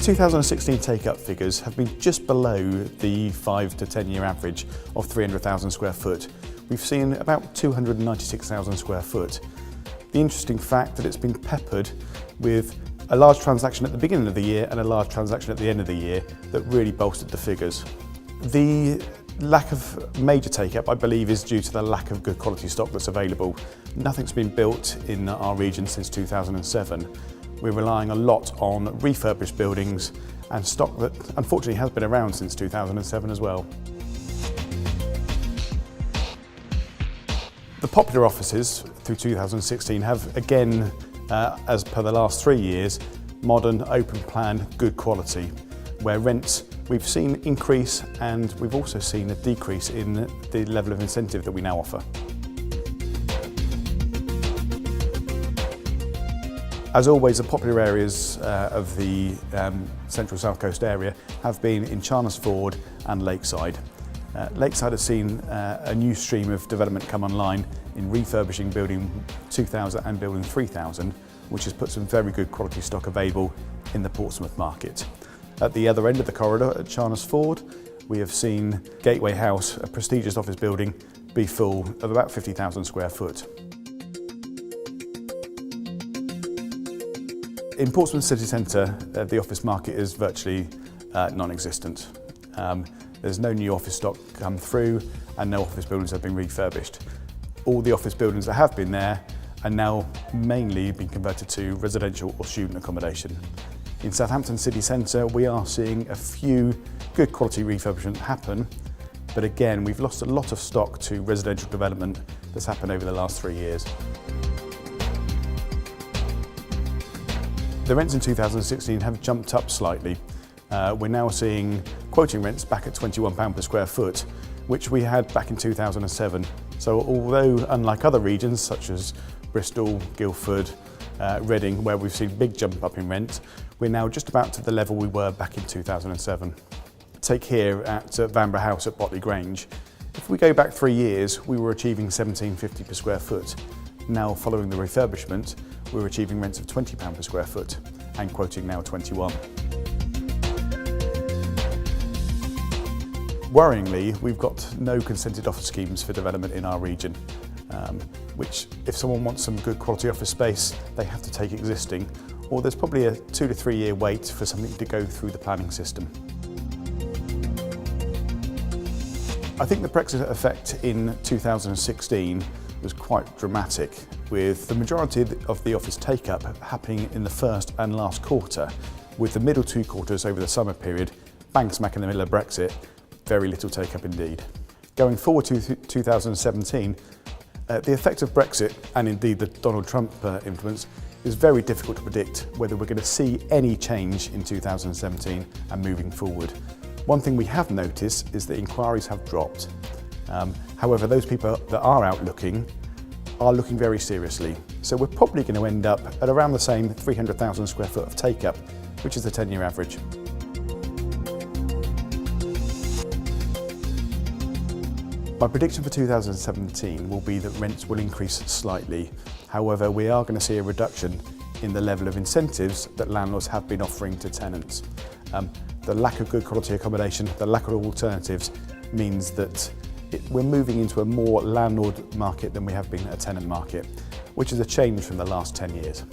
2016 take-up figures have been just below the 5 to 10 year average of 300,000 square foot. We've seen about 296,000 square foot. The interesting fact that it's been peppered with a large transaction at the beginning of the year and a large transaction at the end of the year that really bolstered the figures. The lack of major take-up, I believe, is due to the lack of good quality stock that's available. Nothing's been built in our region since 2007. We're relying a lot on refurbished buildings and stock that unfortunately has been around since 2007 as well. The popular offices through 2016 have again, as per the last 3 years, modern, open plan, good quality, where rents we've seen increase and we've also seen a decrease in the level of incentive that we now offer. As always, the popular areas of the central south coast area have been in Chalmers and Lakeside. Lakeside has seen a new stream of development come online in refurbishing Building 2000 and Building 3000, which has put some very good quality stock available in the Portsmouth market. At the other end of the corridor at Chalmers, we have seen Gateway House, a prestigious office building, be full of about 50,000 square foot. In Portsmouth city centre, the office market is virtually non-existent. There's no new office stock come through and no office buildings have been refurbished. All the office buildings that have been there are now mainly being converted to residential or student accommodation. In Southampton city centre, we are seeing a few good quality refurbishment happen, but again, we've lost a lot of stock to residential development that's happened over the last 3 years. The rents in 2016 have jumped up slightly. We're now seeing quoting rents back at £21 per square foot, which we had back in 2007. So although unlike other regions such as Bristol, Guildford, Reading, where we've seen big jump up in rent, we're now just about to the level we were back in 2007. Take here at Vanbrugh House at Botley Grange. If we go back 3 years, we were achieving £17.50 per square foot. Now, following the refurbishment, we're achieving rents of £20 per square foot and quoting now 21. Worryingly, we've got no consented office schemes for development in our region, which if someone wants some good quality office space, they have to take existing, or there's probably a 2 to 3 year wait for something to go through the planning system. I think the Brexit effect in 2016 was quite dramatic, with the majority of the office take-up happening in the first and last quarter, with the middle 2 quarters over the summer period, bang smack in the middle of Brexit, very little take-up indeed. Going forward to 2017, the effect of Brexit, and indeed the Donald Trump influence, is very difficult to predict whether we're going to see any change in 2017 and moving forward. One thing we have noticed is that inquiries have dropped. However, those people that are out looking are looking very seriously. So we're probably going to end up at around the same 300,000 square foot of take-up, which is the 10 year average. My prediction for 2017 will be that rents will increase slightly. However, we are going to see a reduction in the level of incentives that landlords have been offering to tenants. The lack of good quality accommodation, the lack of alternatives means that we're moving into a more landlord market than we have been a tenant market, which is a change from the last 10 years.